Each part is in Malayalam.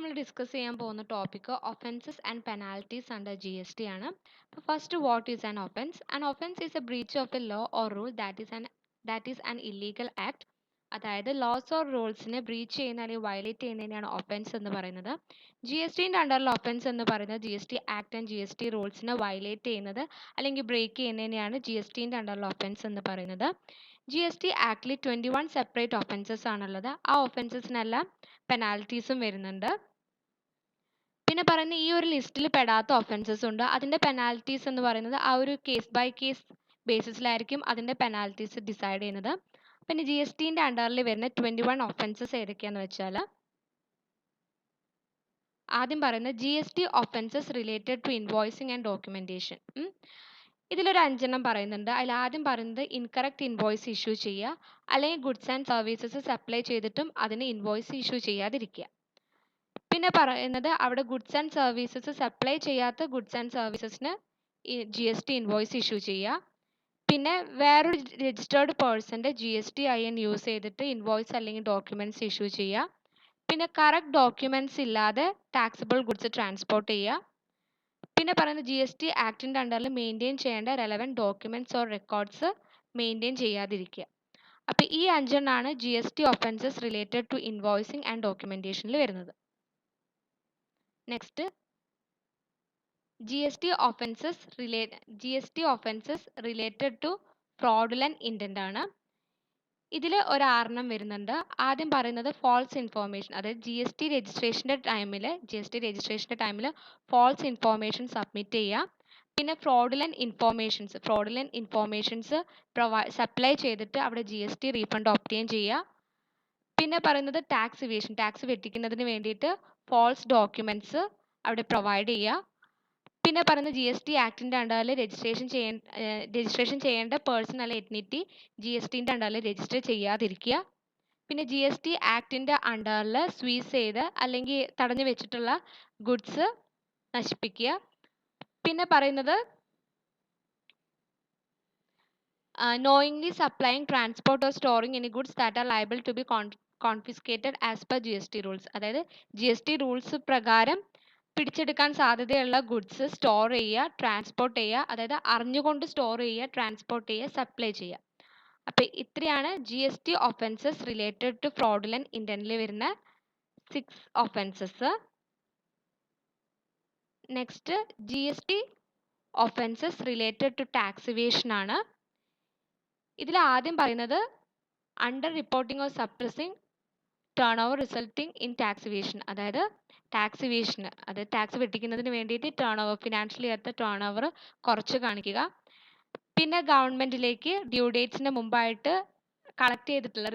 നമ്മൾ ഡിസ്കസ് ചെയ്യാൻ പോകുന്ന topic offences and penalties under GST ആണ്. First, what is an offence? An offence is a breach of a law or rule that is an illegal act. അതായത് ലോസ് ഓർ റൂൾസിനെ ബ്രീച്ച് ചെയ്യുന്ന അല്ലെങ്കിൽ വയലേറ്റ് ചെയ്യുന്നതിനെയാണ് ഒഫൻസ് എന്ന് പറയുന്നത്. GSTൻ്റെ അണ്ടറിൽ ഒഫൻസ് എന്ന് പറയുന്നത് GST ആക്ട് ആൻഡ് GST റൂൾസിനെ വയലേറ്റ് ചെയ്യുന്നത് അല്ലെങ്കിൽ ബ്രേക്ക് ചെയ്യുന്നതിനെയാണ് GSTൻ്റെ അണ്ടറിൽ ഒഫൻസ് എന്ന് പറയുന്നത്. GST ആക്ടിൽ 21 സെപ്പറേറ്റ് ഒഫൻസസ് ആണുള്ളത്. ആ ഒഫൻസസിനെല്ലാം പെനാൽറ്റീസും വരുന്നുണ്ട്. പിന്നെ പറയുന്ന ഈ ഒരു ലിസ്റ്റിൽ പെടാത്ത ഒഫൻസസ് ഉണ്ട്. അതിൻ്റെ പെനാൽറ്റീസ് എന്ന് പറയുന്നത് ആ ഒരു കേസ് ബൈ കേസ് ബേസിസിലായിരിക്കും അതിൻ്റെ പെനാൽറ്റീസ് ഡിസൈഡ് ചെയ്യുന്നത്. പിന്നെ GSTൻ്റെ അണ്ടറിൽ വരുന്ന 21 ഒഫൻസസ് ഏതൊക്കെയാണെന്ന് വെച്ചാൽ, ആദ്യം പറയുന്നത് GST offences related to invoicing and documentation. ഇതിലൊരു 5 പറയുന്നുണ്ട്. അതിൽ ആദ്യം പറയുന്നത് ഇൻകറക്റ്റ് ഇൻവോയ്സ് ഇഷ്യൂ ചെയ്യുക, അല്ലെങ്കിൽ ഗുഡ്സ് ആൻഡ് സർവീസസ് സപ്ലൈ ചെയ്തിട്ടും അതിന് ഇൻവോയ്സ് ഇഷ്യൂ ചെയ്യാതിരിക്കുക. പിന്നെ പറയുന്നത് അവിടെ ഗുഡ്സ് ആൻഡ് സർവീസസ് സപ്ലൈ ചെയ്യാത്ത ഗുഡ്സ് ആൻഡ് സർവീസസിന് GST ഇൻവോയ്സ് ഇഷ്യൂ ചെയ്യുക. പിന്നെ വേറൊരു രജിസ്റ്റേർഡ് പേഴ്സൻ്റെ GSTIN യൂസ് ചെയ്തിട്ട് ഇൻവോയ്സ് അല്ലെങ്കിൽ ഡോക്യുമെൻറ്റ്സ് ഇഷ്യൂ ചെയ്യുക. പിന്നെ കറക്റ്റ് ഡോക്യുമെൻറ്റ്സ് ഇല്ലാതെ ടാക്സബിൾ ഗുഡ്സ് ട്രാൻസ്പോർട്ട് ചെയ്യുക. പിന്നെ പറയുന്നത് GST ആക്ടിൻ്റെ അണ്ടറിൽ മെയിൻറ്റെയിൻ ചെയ്യേണ്ട relevant documents or records maintain ചെയ്യാതിരിക്കുക. അപ്പോൾ ഈ 5 GST offences related to invoicing and ഡോക്യുമെൻറ്റേഷനിൽ വരുന്നത്. Next, GST offences related to fraudulent intent ആണ്. ഇതിൽ ഒരു 6 വരുന്നുണ്ട്. ആദ്യം പറയുന്നത് ഫോൾസ് ഇൻഫോർമേഷൻ, അതായത് GST രജിസ്ട്രേഷൻ്റെ ടൈമിൽ ഫോൾസ് ഇൻഫോർമേഷൻ സബ്മിറ്റ് ചെയ്യുക. പിന്നെ ഫ്രോഡുലൻറ്റ് ഇൻഫോർമേഷൻസ് സപ്ലൈ ചെയ്തിട്ട് അവിടെ GST റീഫണ്ട് ഒബ്റ്റെയിൻ ചെയ്യുക. പിന്നെ പറയുന്നത് ടാക്സ് വെട്ടിക്കുന്നതിന് വേണ്ടിയിട്ട് ഫോൾസ് ഡോക്യുമെൻറ്റ്സ് അവിടെ പ്രൊവൈഡ് ചെയ്യുക. പിന്നെ പറയുന്നത് GST ആക്ടിൻ്റെ അണ്ടറിൽ രജിസ്ട്രേഷൻ ചെയ്യേണ്ട പേഴ്സൺ അല്ലെ എത്നിറ്റി GSTൻ്റെ അണ്ടറിൽ രജിസ്റ്റർ ചെയ്യാതിരിക്കുക. പിന്നെ GST ആക്ടിൻ്റെ അണ്ടറിൽ സ്വീസ് ചെയ്ത് അല്ലെങ്കിൽ തടഞ്ഞു വെച്ചിട്ടുള്ള ഗുഡ്സ് നശിപ്പിക്കുക. പിന്നെ പറയുന്നത് knowingly supplying, transport or storing any goods that are liable to be confiscated as per GST rules. അതായത് GST റൂൾസ് പ്രകാരം പിടിച്ചെടുക്കാൻ സാധ്യതയുള്ള ഗുഡ്സ് സ്റ്റോർ ചെയ്യുക, ട്രാൻസ്പോർട്ട് ചെയ്യുക, അതായത് അറിഞ്ഞുകൊണ്ട് സ്റ്റോർ ചെയ്യുക, ട്രാൻസ്പോർട്ട് ചെയ്യുക, സപ്ലൈ ചെയ്യുക. അപ്പോൾ ഇത്രയാണ് GST offences related to fraudulent ഇൻറ്റൻറ്റിൽ വരുന്ന 6 offences. Next, GST offences related to tax evasion ആണ്. ഇതിൽ ആദ്യം പറയുന്നത് under reporting or suppressing turnover resulting in tax evasion, അതായത് ടാക്സ് വെട്ടിക്കുന്നതിന് വേണ്ടിയിട്ട് ഫിനാൻഷ്യൽ ഇയർത്തെ ടേൺ ഓവർ കുറച്ച് കാണിക്കുക. പിന്നെ ഗവൺമെൻറ്റിലേക്ക് ഡ്യൂ ഡേറ്റ്സിന് മുമ്പായിട്ട്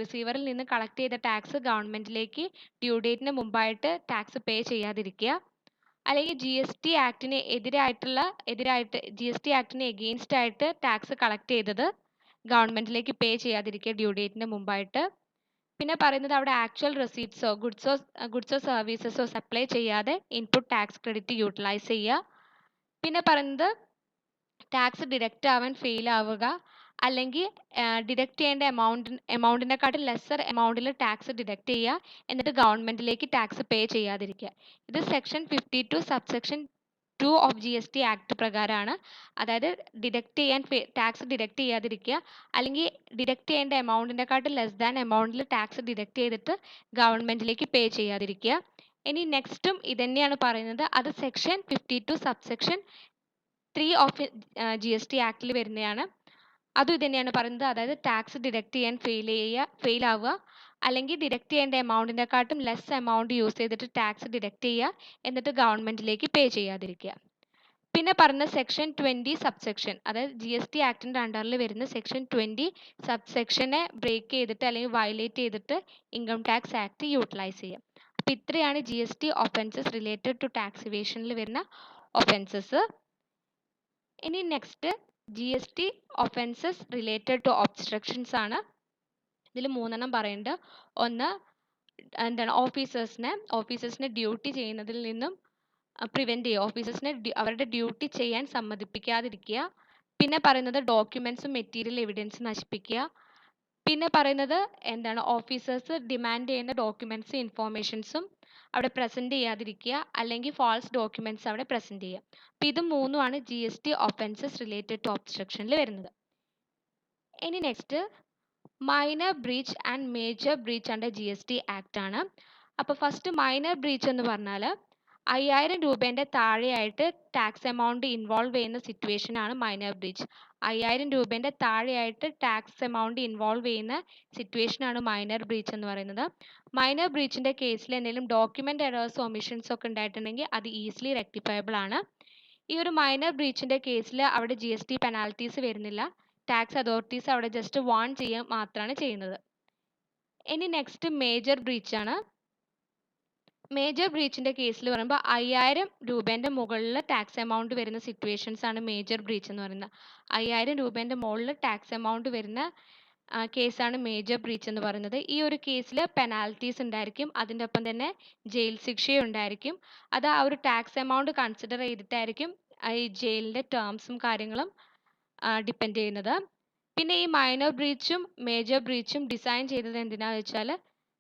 റിസീവറിൽ നിന്ന് കളക്ട് ചെയ്ത ടാക്സ് ഗവൺമെൻറ്റിലേക്ക് ഡ്യൂ ഡേറ്റിന് മുമ്പായിട്ട് ടാക്സ് പേ ചെയ്യാതിരിക്കുക. അല്ലെങ്കിൽ GST ആക്ടിന് എഗെയിൻസ്റ്റ് ആയിട്ട് ടാക്സ് കളക്ട് ചെയ്തത് ഗവൺമെൻറ്റിലേക്ക് പേ ചെയ്യാതിരിക്കുക ഡ്യൂ ഡേറ്റിന് മുമ്പായിട്ട്. പിന്നെ പറയുന്നത് അവിടെ ആക്ച്വൽ റെസീപ്റ്റ്സോ ഗുഡ്സോ സർവീസസോ സപ്ലൈ ചെയ്യാതെ ഇൻപുട്ട് ടാക്സ് ക്രെഡിറ്റ് യൂട്ടിലൈസ് ചെയ്യുക. പിന്നെ പറയുന്നത് ടാക്സ് ഡിഡക്റ്റ് ആവാൻ ഫെയിൽ ആവുക, അല്ലെങ്കിൽ ഡിഡക്റ്റ് ചെയ്യേണ്ട എമൗണ്ടിനെക്കാട്ടും ലെസ്സർ എമൗണ്ടിൽ ടാക്സ് ഡിഡക്റ്റ് ചെയ്യുക, എന്നിട്ട് ഗവൺമെൻറ്റിലേക്ക് ടാക്സ് പേ ചെയ്യാതിരിക്കുക. ഇത് section 52 subsection 2 of GST act പ്രകാരമാണ്. അതായത് ടാക്സ് ഡിഡക്റ്റ് ചെയ്യാതിരിക്കുക, അല്ലെങ്കിൽ ഡിഡക്റ്റ് ചെയ്യേണ്ട എമൗണ്ടിനെക്കാട്ടും ലെസ് ദാൻ എമൗണ്ടിൽ ടാക്സ് ഡിഡക്റ്റ് ചെയ്തിട്ട് ഗവൺമെൻറ്റിലേക്ക് പേ ചെയ്യാതിരിക്കുക. ഇനി നെക്സ്റ്റും ഇതന്നെയാണ് പറയുന്നത്. അത് സെക്ഷൻ 52 സബ്സെക്ഷൻ 3 ഓഫ് GST ആക്ടിൽ വരുന്നതാണ്. അതും ഇതന്നെയാണ് പറയുന്നത്. അതായത് ടാക്സ് ഡിഡക്റ്റ് ചെയ്യാൻ ഫെയിൽ ആവുക, അല്ലെങ്കിൽ ഡിഡക്റ്റ് ചെയ്യേണ്ട എമൗണ്ടിനെക്കാട്ടും ലെസ് എമൗണ്ട് യൂസ് ചെയ്തിട്ട് ടാക്സ് ഡിഡക്റ്റ് ചെയ്യുക, എന്നിട്ട് ഗവൺമെൻറ്റിലേക്ക് പേ ചെയ്യാതിരിക്കുക. പിന്നെ പറഞ്ഞ സെക്ഷൻ 20 സബ്സെക്ഷൻ, അതായത് GST ആക്ടിൻ്റെ അണ്ടറിൽ വരുന്ന സെക്ഷൻ 20 സബ്സെക്ഷനെ ബ്രേക്ക് ചെയ്തിട്ട് അല്ലെങ്കിൽ വയലേറ്റ് ചെയ്തിട്ട് ഇൻകം ടാക്സ് ആക്ട് യൂട്ടിലൈസ് ചെയ്യുക. അപ്പോൾ ഇത്രയാണ് GST offences related to tax ഇവേഷനിൽ വരുന്ന ഒഫൻസസ്. ഇനി next GST offences related to obstructions ആണ്. ഇതിൽ 3 പറയുന്നുണ്ട്. ഒന്ന്, ഓഫീസേഴ്സിനെ ഡ്യൂട്ടി ചെയ്യുന്നതിൽ നിന്നും പ്രിവെൻറ്റ് ചെയ്യുക, ഓഫീസേഴ്സിനെ അവരുടെ ഡ്യൂട്ടി ചെയ്യാൻ സമ്മതിപ്പിക്കാതിരിക്കുക. പിന്നെ പറയുന്നത് ഡോക്യുമെൻറ്റ്സും മെറ്റീരിയൽ എവിഡൻസ് നശിപ്പിക്കുക. പിന്നെ പറയുന്നത് ഓഫീസേഴ്സ് ഡിമാൻഡ് ചെയ്യുന്ന ഡോക്യുമെൻറ്റ്സും ഇൻഫോർമേഷൻസും അവിടെ പ്രസൻറ്റ് ചെയ്യാതിരിക്കുക, അല്ലെങ്കിൽ ഫാൾസ് ഡോക്യുമെൻറ്റ്സ് അവിടെ പ്രസൻറ്റ് ചെയ്യുക. അപ്പോൾ ഇത് മൂന്നുമാണ് GST ഒഫൻസസ് റിലേറ്റഡ് ടു ഒബ്സ്ട്രക്ഷനിൽ വരുന്നത്. ഇനി next minor breach and major breach under GST act ആണ്. അപ്പോൾ ഫസ്റ്റ് മൈനർ ബ്രീച്ച് എന്ന് പറഞ്ഞാൽ 5000 രൂപേൻ്റെ താഴെയായിട്ട് ടാക്സ് എമൗണ്ട് ഇൻവോൾവ് ചെയ്യുന്ന സിറ്റുവേഷൻ ആണ് മൈനർ ബ്രീച്ച്. 5000 രൂപേൻ്റെ താഴെയായിട്ട് ടാക്സ് എമൗണ്ട് ഇൻവോൾവ് ചെയ്യുന്ന സിറ്റുവേഷൻ ആണ് മൈനർ ബ്രീച്ച് എന്ന് പറയുന്നത്. മൈനർ ബ്രീച്ചിൻ്റെ കേസിൽ എന്തെങ്കിലും ഡോക്യുമെൻ്റ് എറേഴ്സ് ഒമിഷൻസ് ഒക്കെ ഉണ്ടായിട്ടുണ്ടെങ്കിൽ അത് ഈസിലി റെക്ടിഫയബിൾ ആണ്. ഈ ഒരു മൈനർ ബ്രീച്ചിൻ്റെ കേസിൽ അവിടെ GST പെനാൽറ്റീസ് വരുന്നില്ല. ടാക്സ് അതോറിറ്റീസ് അവിടെ ജസ്റ്റ് വാൺ ചെയ്യുക മാത്രമാണ് ചെയ്യുന്നത്. ഇനി നെക്സ്റ്റ് മേജർ ബ്രീച്ച് ആണ്. മേജർ ബ്രീച്ചിൻ്റെ കേസിൽ പറയുമ്പോൾ 5000 രൂപേൻ്റെ മുകളിൽ ടാക്സ് എമൗണ്ട് വരുന്ന സിറ്റുവേഷൻസ് ആണ് മേജർ ബ്രീച്ച് എന്ന് പറയുന്നത്. 5000 രൂപേൻ്റെ മുകളിൽ ടാക്സ് എമൗണ്ട് വരുന്ന കേസാണ് മേജർ ബ്രീച്ച് എന്ന് പറയുന്നത്. ഈ ഒരു കേസിൽ പെനാൽറ്റീസ് ഉണ്ടായിരിക്കും, അതിൻ്റെ ഒപ്പം തന്നെ ജയിൽ ശിക്ഷയും ഉണ്ടായിരിക്കും. അത് ആ ഒരു ടാക്സ് എമൗണ്ട് കൺസിഡർ ചെയ്തിട്ടായിരിക്കും ഈ ജയിലിൻ്റെ ടേംസും കാര്യങ്ങളും ഡിപ്പെൻഡ് ചെയ്യുന്നത്. പിന്നെ ഈ മൈനർ ബ്രീച്ചും മേജർ ബ്രീച്ചും ഡിസൈൻ ചെയ്തത് എന്തിനാണെന്ന് വെച്ചാൽ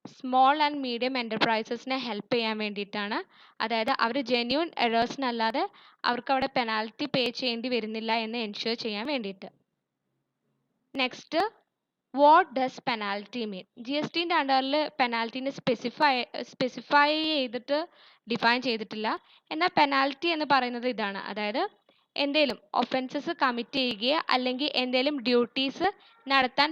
സ്മോൾ ആൻഡ് മീഡിയം എൻ്റർപ്രൈസസിനെ ഹെൽപ്പ് ചെയ്യാൻ വേണ്ടിയിട്ടാണ്. അതായത് അവർ ജെന്യൂൻ എറേഴ്സിനല്ലാതെ അവർക്ക് അവിടെ പെനാൽറ്റി പേ ചെയ്യേണ്ടി വരുന്നില്ല എന്ന് എൻഷുർ ചെയ്യാൻ വേണ്ടിയിട്ട്. Next, what does penalty mean? GSTൻ്റെ അണ്ടറിൽ പെനാൽറ്റീനെ സ്പെസിഫൈ ചെയ്തിട്ട് ഡിഫൈൻ ചെയ്തിട്ടില്ല. എന്നാൽ പെനാൽറ്റി എന്ന് പറയുന്നത് ഇതാണ്. അതായത് എന്തെങ്കിലും ഒഫൻസസ് കമ്മിറ്റ് ചെയ്യുകയോ അല്ലെങ്കിൽ എന്തെങ്കിലും ഡ്യൂട്ടീസ് നടത്താൻ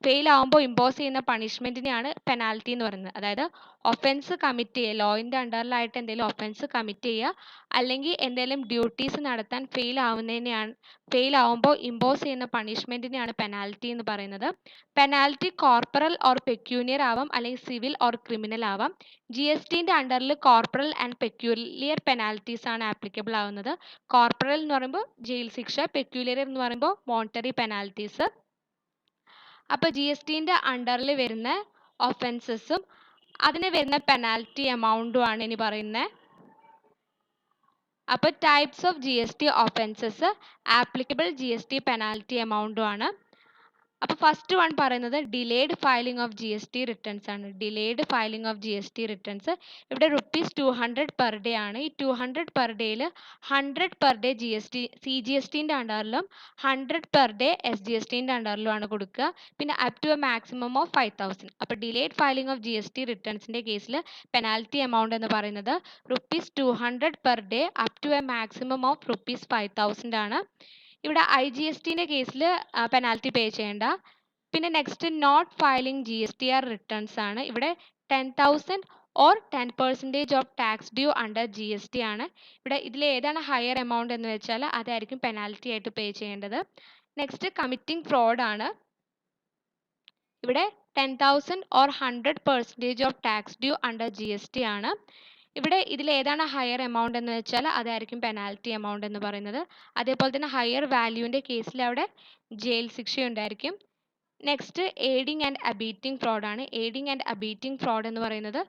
ഫെയിൽ ആവുമ്പോൾ ഇമ്പോസ് ചെയ്യുന്ന പണിഷ്മെൻറ്റിനെയാണ് പെനാൽറ്റി എന്ന് പറയുന്നത്. അതായത് ഒഫൻസ് കമ്മിറ്റ് ചെയ്യുക, ലോയിൻ്റെ അണ്ടറിലായിട്ട് എന്തെങ്കിലും ഒഫൻസ് കമ്മിറ്റ് ചെയ്യുക അല്ലെങ്കിൽ എന്തെങ്കിലും ഡ്യൂട്ടീസ് നടത്താൻ ഫെയിൽ ആവുമ്പോൾ ഇമ്പോസ് ചെയ്യുന്ന പണിഷ്മെൻറ്റിനെയാണ് പെനാൽറ്റി എന്ന് പറയുന്നത്. പെനാൽറ്റി കോർപ്പറൽ ഓർ പെക്യൂനിയർ ആവാം, അല്ലെങ്കിൽ സിവിൽ ഓർ ക്രിമിനൽ ആവാം. GSTൻ്റെ അണ്ടറിൽ കോർപ്പറൽ ആൻഡ് പെക്യൂലിയർ പെനാൽറ്റീസ് ആണ് ആപ്ലിക്കബിൾ ആവുന്നത്. കോർപ്പറൽ എന്ന് പറയുമ്പോൾ ജയിൽ ശിക്ഷ, പെക്യൂലിയർ എന്ന് പറയുമ്പോൾ മോണിറ്ററി പെനാൽറ്റീസ്. അപ്പോൾ GSTൻ്റെ അണ്ടറിൽ വരുന്ന ഒഫൻസസും അതിന് വരുന്ന പെനാൽറ്റി എമൗണ്ടും ആണ് ഇനി പറയുന്നത്. അപ്പോൾ types of GST offences, applicable GST penalty എമൗണ്ടും ആണ്. അപ്പോൾ ഫസ്റ്റ് വൺ പറയുന്നത് delayed filing of GST returns ആണ്. Delayed filing of GST returns ഇവിടെ ₹200 പെർ ഡേ ആണ്. ഈ 200 പെർ ഡേയിൽ 100 പെർ ഡേ CGSTൻ്റെ അണ്ടറിലും 100 പെർ ഡേ SGSTൻ്റെ അണ്ടറിലുമാണ് കൊടുക്കുക. പിന്നെ up to a maximum of 5000. അപ്പോൾ ഡിലേഡ് ഫയലിംഗ് ഓഫ് GST റിട്ടേൺസിൻ്റെ കേസിൽ പെനാൽറ്റി എമൗണ്ട് എന്ന് പറയുന്നത് ₹200 per day up to a maximum of ₹5000 ആണ്. ഇവിടെ IGSTൻ്റെ കേസിൽ പെനാൽറ്റി പേ ചെയ്യേണ്ട. പിന്നെ next not filing GSTR returns ആണ്. ഇവിടെ 10,000 or 10% of tax due under GST ആണ്. ഇവിടെ ഇതിൽ ഏതാണ് ഹയർ എമൗണ്ട് എന്ന് വെച്ചാൽ അതായിരിക്കും പെനാൽറ്റി ആയിട്ട് പേ ചെയ്യേണ്ടത്. നെക്സ്റ്റ് കമ്മിറ്റിംഗ് ഫ്രോഡ് ആണ്. ഇവിടെ 10,000 or 100% of tax due under GST ആണ്. ഇവിടെ ഇതിൽ ഏതാണ് ഹയർ എമൗണ്ട് എന്ന് വെച്ചാൽ അതായിരിക്കും പെനാൽറ്റി എമൗണ്ട് എന്ന് പറയുന്നത്. അതേപോലെ തന്നെ ഹയർ വാല്യൂവിൻ്റെ കേസിൽ അവിടെ ജയിൽ ശിക്ഷ ഉണ്ടായിരിക്കും. നെക്സ്റ്റ് എയ്ഡിങ് ആൻഡ് അബീറ്റിംഗ് ഫ്രോഡ് ആണ്. എയ്ഡിങ് ആൻഡ് അബീറ്റിംഗ് ഫ്രോഡ് എന്ന് പറയുന്നത്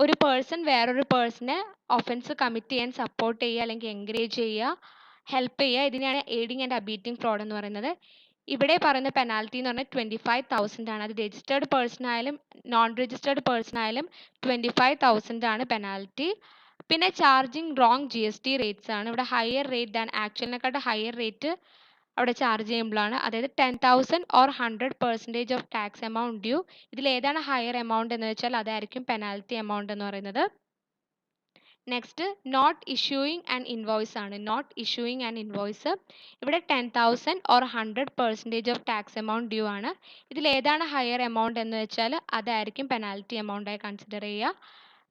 ഒരു പേഴ്സൺ വേറൊരു പേഴ്സണെ ഒഫൻസ് കമ്മിറ്റ് ചെയ്യാൻ സപ്പോർട്ട് ചെയ്യുക അല്ലെങ്കിൽ എൻകറേജ് ചെയ്യുക, ഹെൽപ്പ് ചെയ്യുക, ഇതിനെയാണ് എയ്ഡിങ് ആൻഡ് അബീറ്റിംഗ് ഫ്രോഡ് എന്ന് പറയുന്നത്. ഇവിടെ പറയുന്ന പെനാൽറ്റി എന്ന് പറഞ്ഞാൽ 25,000 ആണ്. അത് രജിസ്റ്റേർഡ് പേഴ്സൺ ആയാലും നോൺ രജിസ്റ്റേർഡ് പേഴ്സൺ ആയാലും 25,000 ആണ് പെനാൽറ്റി. പിന്നെ ചാർജിങ് റോങ് GST റേറ്റ്സ് ആണ്. ഇവിടെ ഹയർ റേറ്റ് ദാൻ ആക്ച്വലിനെക്കാട്ട് ഹയർ റേറ്റ് അവിടെ ചാർജ് ചെയ്യുമ്പോഴാണ്. അതായത് 10,000 or 100% of tax amount due. ഇതിൽ ഏതാണ് ഹയർ എമൗണ്ട് എന്ന് വെച്ചാൽ അതായിരിക്കും പെനാൽറ്റി എമൗണ്ട് എന്ന് പറയുന്നത്. Next not issuing and invoice ആണ്. നോട്ട് ഇഷ്യൂയിങ് ആൻഡ് ഇൻവോയ്സ് ഇവിടെ 10,000 or 100% of tax amount due ആണ്. ഇതിൽ ഏതാണ് ഹയർ എമൗണ്ട് എന്ന് വെച്ചാൽ അതായിരിക്കും പെനാൽറ്റി എമൗണ്ട് ആയി കൺസിഡർ ചെയ്യുക.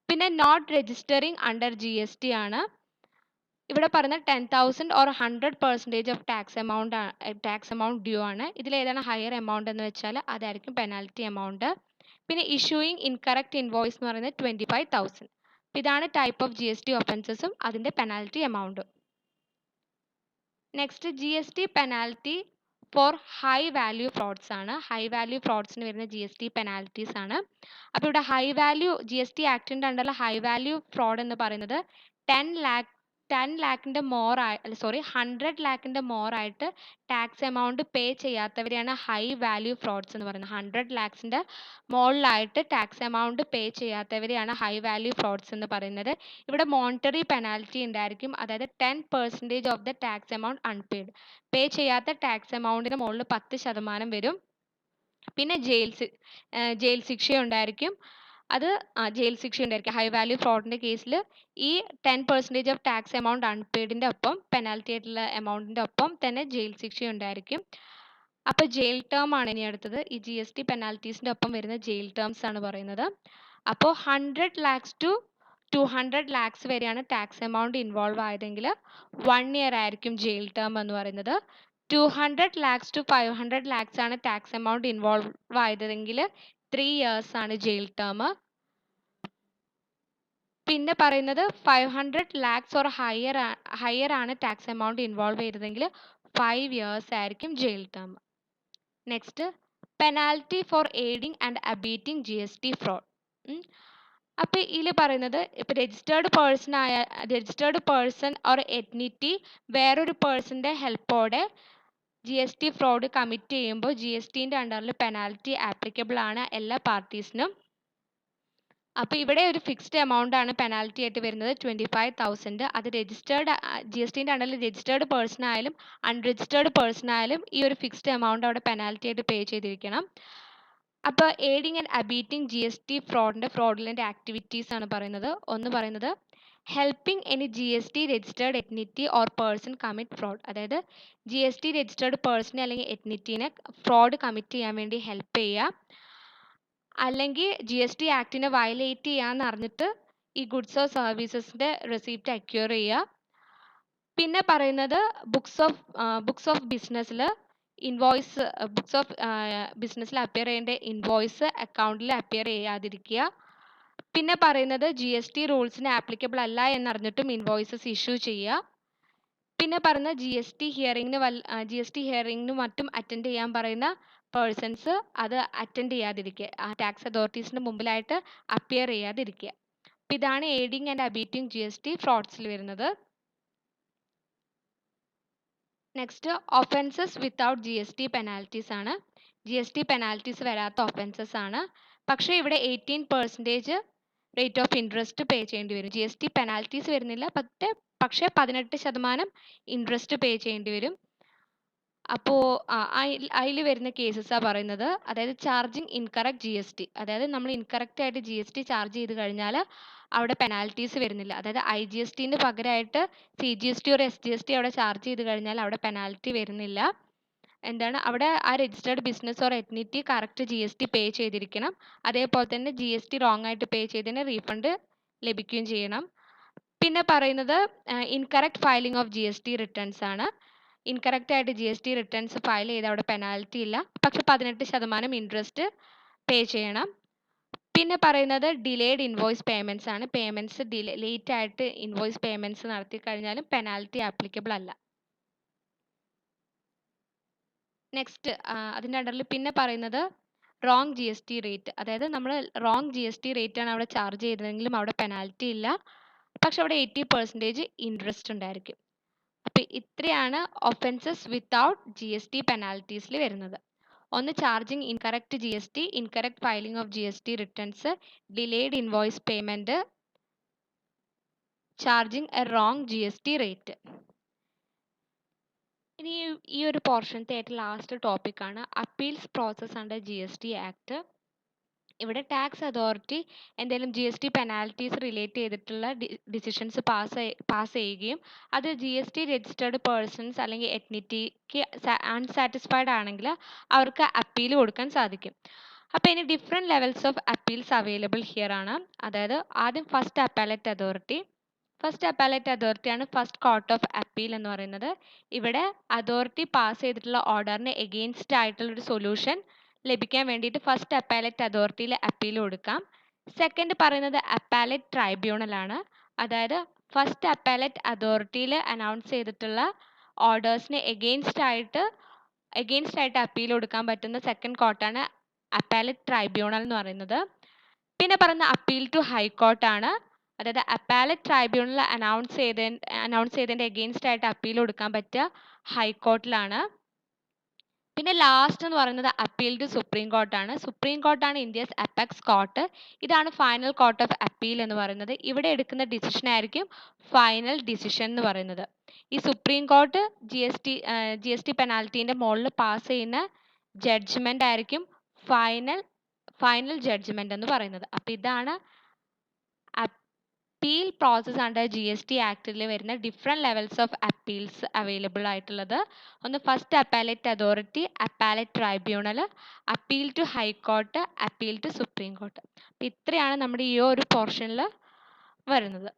പിന്നെ നോട്ട് രജിസ്റ്ററിങ് അണ്ടർ GST ആണ്. ഇവിടെ പറയുന്ന 10,000 or 100% of tax amount due ആണ്. ഇതിൽ ഏതാണ് ഹയർ എമൗണ്ട് എന്ന് വെച്ചാൽ അതായിരിക്കും പെനാൽറ്റി എമൗണ്ട്. പിന്നെ ഇഷ്യൂയിങ് ഇൻകറക്റ്റ് ഇൻവോയ്സ് എന്ന് പറയുന്നത് 25,000. ഇതാണ് ടൈപ്പ് ഓഫ് GST ഒഫൻസസും അതിൻ്റെ പെനാൽറ്റി എമൗണ്ടും. Next GST penalty for high value frauds ആണ്. ഹൈ വാല്യൂ ഫ്രോഡ്സിന് വരുന്ന GST പെനാൽറ്റീസ് ആണ്. അപ്പോൾ ഇവിടെ GST ആക്ടിൻ്റെ അണ്ടറിൽ ഹൈ വാല്യൂ ഫ്രോഡ് എന്ന് പറയുന്നത് 10 lakh 10 മോർ സോറി 100 മോർ ആയിട്ട് ടാക്സ് എമൗണ്ട് പേ ചെയ്യാത്തവരെയാണ് ഹൈ വാല്യൂ ഫ്രോഡ്സ് എന്ന് പറയുന്നത്. 100 മുകളിലായിട്ട് ടാക്സ് എമൗണ്ട് പേ ചെയ്യാത്തവരെയാണ് ഹൈ വാല്യൂ ഫ്രോഡ്സ് എന്ന് പറയുന്നത്. ഇവിടെ മോണിറ്ററി പെനാൽറ്റി ഉണ്ടായിരിക്കും, അതായത് 10% of the tax amount unpaid. Pay ചെയ്യാത്ത ടാക്സ് എമൗണ്ടിന് മുകളിൽ 10% വരും. പിന്നെ ജയിൽ ശിക്ഷ ഉണ്ടായിരിക്കും. ജയിൽ ശിക്ഷ ഉണ്ടായിരിക്കും ഹൈ വാല്യൂ ഫ്രോഡിൻ്റെ കേസിൽ. ഈ 10% ഓഫ് ടാക്സ് എമൗണ്ട് അൺപെയ്ഡിൻ്റെ ഒപ്പം പെനാൽറ്റി ആയിട്ടുള്ള എമൗണ്ടിൻ്റെ ഒപ്പം തന്നെ ജയിൽ ശിക്ഷ ഉണ്ടായിരിക്കും. അപ്പോൾ ജയിൽ ടേം ആണ് ഇനി അടുത്തത്. ഈ GST പെനാൽറ്റീസിൻ്റെ ഒപ്പം വരുന്ന ജയിൽ ടേംസ് ആണ് പറയുന്നത്. അപ്പോൾ 100 lakhs to 200 lakhs വരെയാണ് ടാക്സ് എമൗണ്ട് ഇൻവോൾവ് ആയതെങ്കിൽ 1 year ആയിരിക്കും ജയിൽ ടേം എന്ന് പറയുന്നത്. 200 lakhs to 500 lakhs ആണ് ടാക്സ് എമൗണ്ട് ഇൻവോൾവ് ആയതെങ്കിൽ 3 years ആണ് ജയിൽ ടേം. പിന്നെ പറയുന്നത് 500 lakhs ഓർ ഹയർ ആണ് ടാക്സ് എമൗണ്ട് ഇൻവോൾവ് ചെയ്തതെങ്കിൽ 5 years ആയിരിക്കും jail term. Next, penalty for aiding and abetting GST fraud. അപ്പോൾ ഇതിൽ പറയുന്നത് ഇപ്പോൾ രജിസ്റ്റേർഡ് പേഴ്സൺ ഓർ എത്നിറ്റി വേറൊരു പേഴ്സൻ്റെ ഹെൽപ്പോടെ GST ഫ്രോഡ് കമ്മിറ്റ് ചെയ്യുമ്പോൾ GSTൻ്റെ അണ്ടറിൽ പെനാൽറ്റി ആപ്ലിക്കബിൾ ആണ് എല്ലാ പാർട്ടീസിനും. അപ്പോൾ ഇവിടെ ഒരു ഫിക്സ്ഡ് എമൗണ്ട് ആണ് പെനാൽറ്റി ആയിട്ട് വരുന്നത്, 25,000. അത് GSTൻ്റെ അണ്ടറിൽ രജിസ്റ്റേർഡ് പേഴ്സൺ ആയാലും അൺരജിസ്റ്റേർഡ് പേഴ്സൺ ആയാലും ഈ ഒരു ഫിക്സ്ഡ് എമൗണ്ട് അവിടെ പെനാൽറ്റി ആയിട്ട് പേ ചെയ്തിരിക്കണം. അപ്പോൾ എയ്ഡിങ് ആൻഡ് അബീറ്റിംഗ് GST ഫ്രോഡിൻ്റെ ഫ്രോഡുലൻ്റ് ആക്ടിവിറ്റീസ് ആണ് പറയുന്നത്. ഒന്ന് പറയുന്നത് helping any GST registered entity or person commit fraud, അതായത് GST രജിസ്റ്റേർഡ് പേഴ്സണെ അല്ലെങ്കിൽ എത്നിറ്റീനെ ഫ്രോഡ് കമ്മിറ്റ് ചെയ്യാൻ വേണ്ടി ഹെൽപ്പ് ചെയ്യുക. അല്ലെങ്കിൽ GST ആക്ടിനെ വയലേറ്റ് ചെയ്യാന്ന് അറിഞ്ഞിട്ട് ഈ ഗുഡ്സ് ഓർ സർവീസസിൻ്റെ റെസിപ്റ്റ് അക്യൂർ ചെയ്യുക. പിന്നെ പറയുന്നത് ബുക്സ് ഓഫ് ബിസിനസ്സിൽ അപ്പിയർ ചെയ്യേണ്ട ഇൻവോയ്സ് അക്കൗണ്ടിൽ അപ്പിയർ ചെയ്യാതിരിക്കുക. പിന്നെ പറയുന്നത് GST റൂൾസിന് ആപ്ലിക്കബിൾ അല്ല എന്നറിഞ്ഞിട്ടും ഇൻവോയ്സസ് ഇഷ്യൂ ചെയ്യുക. പിന്നെ പറയുന്നത് GST ഹിയറിങ്ങിനും മറ്റും അറ്റൻഡ് ചെയ്യാൻ പറയുന്ന പേഴ്സൺസ് അത് അറ്റൻഡ് ചെയ്യാതിരിക്കുക, ടാക്സ് അതോറിറ്റീസിന് മുമ്പിലായിട്ട് അപ്പിയർ ചെയ്യാതിരിക്കുക. അപ്പം ഇതാണ് എയ്ഡിങ് ആൻഡ് അബീറ്റിംഗ് GST ഫ്രോഡ്സിൽ വരുന്നത്. Next, offences without GST penalties ആണ്. GST പെനാൽറ്റീസ് വരാത്ത ഒഫൻസസ് ആണ്. പക്ഷേ ഇവിടെ 18% റേറ്റ് ഓഫ് ഇൻട്രസ്റ്റ് പേ ചെയ്യേണ്ടി വരും. GST പെനാൽറ്റീസ് വരുന്നില്ല, പക്ഷേ 18% ഇൻട്രസ്റ്റ് പേ ചെയ്യേണ്ടി വരും. അപ്പോൾ അതിൽ വരുന്ന കേസസാണ് പറയുന്നത്, അതായത് ചാർജിങ് ഇൻകറക്റ്റ് GST, അതായത് നമ്മൾ ഇൻകറക്റ്റ് ആയിട്ട് GST ചാർജ് ചെയ്ത് കഴിഞ്ഞാൽ അവിടെ പെനാൽറ്റീസ് വരുന്നില്ല. അതായത് IGSTന് പകരമായിട്ട് CGST ഓർ SGST അവിടെ ചാർജ് ചെയ്ത് കഴിഞ്ഞാൽ അവിടെ പെനാൽറ്റി വരുന്നില്ല. അവിടെ ആ registered business or entity correct GST pay ചെയ്തിരിക്കണം. അതേപോലെ തന്നെ GST റോങ് ആയിട്ട് പേ ചെയ്തതിന് റീഫണ്ട് ലഭിക്കുകയും ചെയ്യണം. പിന്നെ പറയുന്നത് incorrect filing of GST returns ആണ്. ഇൻകറക്റ്റ് ആയിട്ട് GST റിട്ടേൺസ് ഫയൽ ചെയ്ത് അവിടെ പെനാൽറ്റി ഇല്ല, പക്ഷെ 18% ഇൻട്രസ്റ്റ് പേ ചെയ്യണം. പിന്നെ പറയുന്നത് ഡിലേഡ് ഇൻവോയ്സ് പേയ്മെൻറ്റ്സ് ആണ്. പേയ്മെൻറ്റ്സ് ലേറ്റ് ആയിട്ട് ഇൻവോയ്സ് പേയ്മെൻറ്റ്സ് നടത്തി കഴിഞ്ഞാലും പെനാൽറ്റി ആപ്ലിക്കബിൾ അല്ല. നെക്സ്റ്റ്, അതിൻ്റെ അണ്ടറിൽ പിന്നെ പറയുന്നത് റോങ് GST റേറ്റ്, അതായത് നമ്മൾ റോങ് GST റേറ്റ് ആണ് അവിടെ ചാർജ് ചെയ്തതെങ്കിലും അവിടെ പെനാൽറ്റി ഇല്ല, പക്ഷെ അവിടെ 80% ഇൻട്രസ്റ്റ് ഉണ്ടായിരിക്കും. അപ്പോൾ ഇത്രയാണ് ഒഫൻസസ് വിത്തൗട്ട് GST പെനാൽറ്റീസിൽ വരുന്നത്. ഒന്ന്, charging incorrect GST, incorrect filing of GST returns, delayed invoice payment, charging A wrong GST rate. ഇനി ഈ ഒരു പോർഷനത്തെ ഏറ്റവും ലാസ്റ്റ് ടോപ്പിക്കാണ് appeals process under GST act. ഇവിടെ ടാക്സ് അതോറിറ്റി എന്തെങ്കിലും GST പെനാൽറ്റീസ് റിലേറ്റ് ചെയ്തിട്ടുള്ള ഡിസിഷൻസ് പാസ് ചെയ്യുകയും അത് GST രജിസ്റ്റേർഡ് പേഴ്സൺസ് അല്ലെങ്കിൽ എത്നിറ്റിക്ക് അൺസാറ്റിസ്ഫൈഡ് ആണെങ്കിൽ അവർക്ക് അപ്പീൽ കൊടുക്കാൻ സാധിക്കും. അപ്പോൾ ഇനി different levels of appeals available here ആണ്. അതായത് ആദ്യം ഫസ്റ്റ് അപ്പാലറ്റ് അതോറിറ്റിയാണ് ഫസ്റ്റ് കോർട്ട് ഓഫ് അപ്പീൽ എന്ന് പറയുന്നത്. ഇവിടെ അതോറിറ്റി പാസ് ചെയ്തിട്ടുള്ള ഓർഡറിന് എഗെയിൻസ്റ്റ് ആയിട്ടുള്ളൊരു സൊല്യൂഷൻ ലഭിക്കാൻ വേണ്ടിയിട്ട് ഫസ്റ്റ് അപ്പാലറ്റ് അതോറിറ്റിയിൽ അപ്പീൽ കൊടുക്കാം. സെക്കൻഡ് പറയുന്നത് അപ്പാലറ്റ് ട്രൈബ്യൂണൽ ആണ്. അതായത് ഫസ്റ്റ് അപ്പാലറ്റ് അതോറിറ്റിയിൽ അനൗൺസ് ചെയ്തിട്ടുള്ള ഓർഡേഴ്സിന് എഗെയിൻസ്റ്റ് ആയിട്ട് അപ്പീൽ കൊടുക്കാൻ പറ്റുന്ന സെക്കൻഡ് കോർട്ടാണ് അപ്പാലറ്റ് ട്രൈബ്യൂണൽ എന്ന് പറയുന്നത്. പിന്നെ പറയുന്ന അപ്പീൽ ടു ഹൈക്കോർട്ടാണ്. അതായത് അപ്പാലറ്റ് ട്രൈബ്യൂണൽ അനൗൺസ് ചെയ്തതിൻ്റെ എഗെയിൻസ്റ്റ് ആയിട്ട് അപ്പീൽ കൊടുക്കാൻ പറ്റുക ഹൈക്കോർട്ടിലാണ്. പിന്നെ ലാസ്റ്റ് എന്ന് പറയുന്നത് അപ്പീൽ ടു സുപ്രീം കോർട്ടാണ്. സുപ്രീം കോർട്ടാണ് ഇന്ത്യസ് അപ്പെക്സ് കോർട്ട്. ഇതാണ് ഫൈനൽ കോർട്ട് ഓഫ് അപ്പീൽ എന്ന് പറയുന്നത്. ഇവിടെ എടുക്കുന്ന ഡിസിഷൻ ആയിരിക്കും ഫൈനൽ ഡിസിഷൻ എന്ന് പറയുന്നത്. ഈ supreme court G S T പെനാൽറ്റീൻ്റെ മുകളിൽ പാസ് ചെയ്യുന്ന ജഡ്ജ്മെൻ്റ് ആയിരിക്കും ഫൈനൽ ജഡ്ജ്മെൻ്റ് എന്ന് പറയുന്നത്. അപ്പോൾ ഇതാണ് അപ്പീൽ പ്രോസസ് അണ്ടർ GST ആക്ടിൽ വരുന്ന different levels of appeals available ആയിട്ടുള്ളത്. ഒന്ന് first appellate authority, appellate tribunal, appeal to ഹൈക്കോർട്ട്, അപ്പീൽ ടു സുപ്രീം കോർട്ട്. ഇത്രയാണ് നമ്മുടെ ഈ ഒരു പോർഷനിൽ വരുന്നത്.